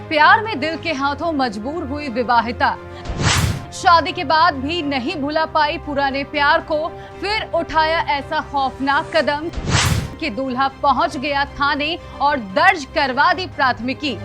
प्यार में दिल के हाथों मजबूर हुई विवाहिता। शादी के बाद भी नहीं भुला पाई पुराने प्यार को, फिर उठाया ऐसा खौफनाक कदम कि दूल्हा पहुंच गया थाने और दर्ज करवा दी प्राथमिकी।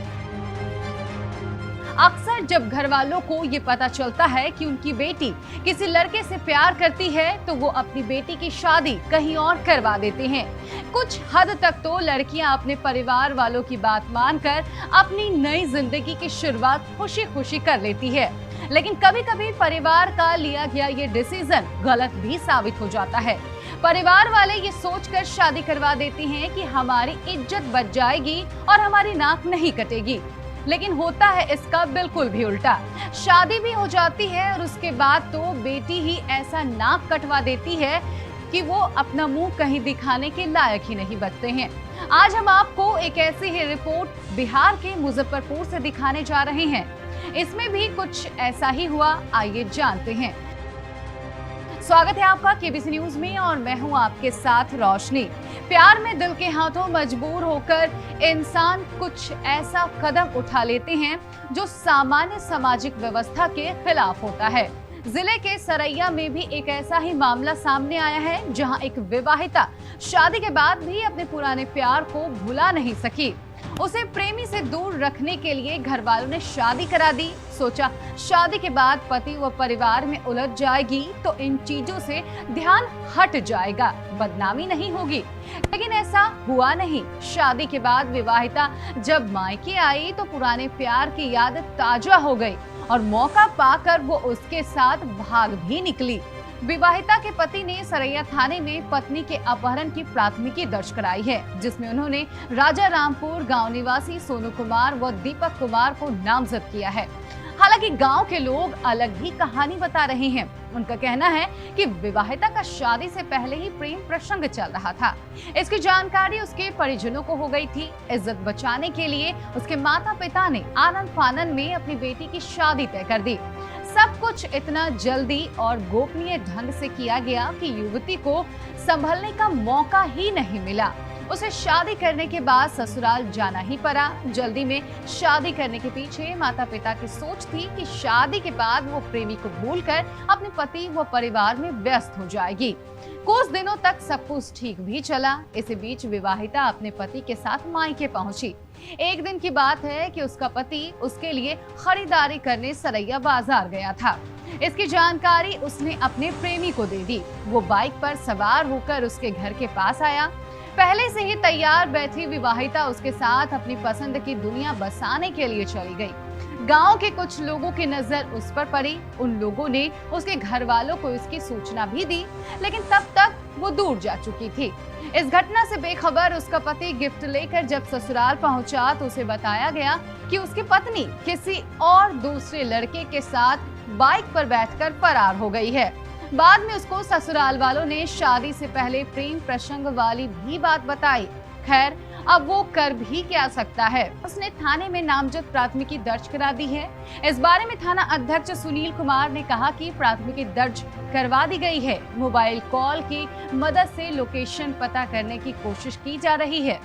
अक्सर जब घर वालों को ये पता चलता है कि उनकी बेटी किसी लड़के से प्यार करती है तो वो अपनी बेटी की शादी कहीं और करवा देते हैं। कुछ हद तक तो लड़कियां अपने परिवार वालों की बात मानकर अपनी नई जिंदगी की शुरुआत खुशी खुशी कर लेती है, लेकिन कभी कभी परिवार का लिया गया ये डिसीजन गलत भी साबित हो जाता है। परिवार वाले ये सोचकर शादी करवा देते हैं कि हमारी इज्जत बच जाएगी और हमारी नाक नहीं कटेगी, लेकिन होता है इसका बिल्कुल भी उल्टा। शादी भी हो जाती है और उसके बाद तो बेटी ही ऐसा नाक कटवा देती है कि वो अपना मुंह कहीं दिखाने के लायक ही नहीं बचते हैं। आज हम आपको एक ऐसी ही रिपोर्ट बिहार के मुजफ्फरपुर से दिखाने जा रहे हैं। इसमें भी कुछ ऐसा ही हुआ, आइए जानते हैं। स्वागत है आपका केबीसी न्यूज में और मैं हूं आपके साथ रोशनी। प्यार में दिल के हाथों मजबूर होकर इंसान कुछ ऐसा कदम उठा लेते हैं जो सामान्य सामाजिक व्यवस्था के खिलाफ होता है। जिले के सरैया में भी एक ऐसा ही मामला सामने आया है, जहां एक विवाहिता शादी के बाद भी अपने पुराने प्यार को भुला नहीं सकी। उसे प्रेमी से दूर रखने के लिए घर वालों ने शादी करा दी। सोचा शादी के बाद पति व परिवार में उलझ जाएगी तो इन चीजों से ध्यान हट जाएगा, बदनामी नहीं होगी। लेकिन ऐसा हुआ नहीं। शादी के बाद विवाहिता जब मायके आई तो पुराने प्यार की याद ताजा हो गई और मौका पाकर वो उसके साथ भाग भी निकली। विवाहिता के पति ने सरैया थाने में पत्नी के अपहरण की प्राथमिकी दर्ज कराई है, जिसमें उन्होंने राजा रामपुर गांव निवासी सोनू कुमार व दीपक कुमार को नामजद किया है। हालांकि गांव के लोग अलग ही कहानी बता रहे हैं। उनका कहना है कि विवाहिता का शादी से पहले ही प्रेम प्रसंग चल रहा था। इसकी जानकारी उसके परिजनों को हो गई थी। इज्जत बचाने के लिए उसके माता पिता ने आनन फानन में अपनी बेटी की शादी तय कर दी। सब कुछ इतना जल्दी और गोपनीय ढंग से किया गया कि युवती को संभलने का मौका ही नहीं मिला। उसे शादी करने के बाद ससुराल जाना ही पड़ा। जल्दी में शादी करने के पीछे माता पिता की सोच थी कि शादी के बाद वो प्रेमी को भूलकर अपने पति व परिवार में व्यस्त हो जाएगी। कुछ दिनों तक सब कुछ ठीक भी चला। इसी बीच विवाहिता अपने पति के साथ मायके पहुंची। एक दिन की बात है कि उसका पति उसके लिए खरीदारी करने सरैया बाजार गया था। इसकी जानकारी उसने अपने प्रेमी को दे दी। वो बाइक पर सवार होकर उसके घर के पास आया। पहले से ही तैयार बैठी विवाहिता उसके साथ अपनी पसंद की दुनिया बसाने के लिए चली गई। गांव के कुछ लोगों की नजर उस पर पड़ी। उन लोगों ने उसके घर वालों को इसकी सूचना भी दी, लेकिन तब तक वो दूर जा चुकी थी। इस घटना से बेखबर उसका पति गिफ्ट लेकर जब ससुराल पहुंचा तो उसे बताया गया कि उसकी पत्नी किसी और दूसरे लड़के के साथ बाइक पर बैठकर फरार हो गई है। बाद में उसको ससुराल वालों ने शादी से पहले प्रेम प्रसंग वाली भी बात बताई। खैर, अब वो कर भी क्या सकता है। उसने थाने में नामजद प्राथमिकी दर्ज करा दी है। इस बारे में थाना अध्यक्ष सुनील कुमार ने कहा कि प्राथमिकी दर्ज करवा दी गई है। मोबाइल कॉल की मदद से लोकेशन पता करने की कोशिश की जा रही है।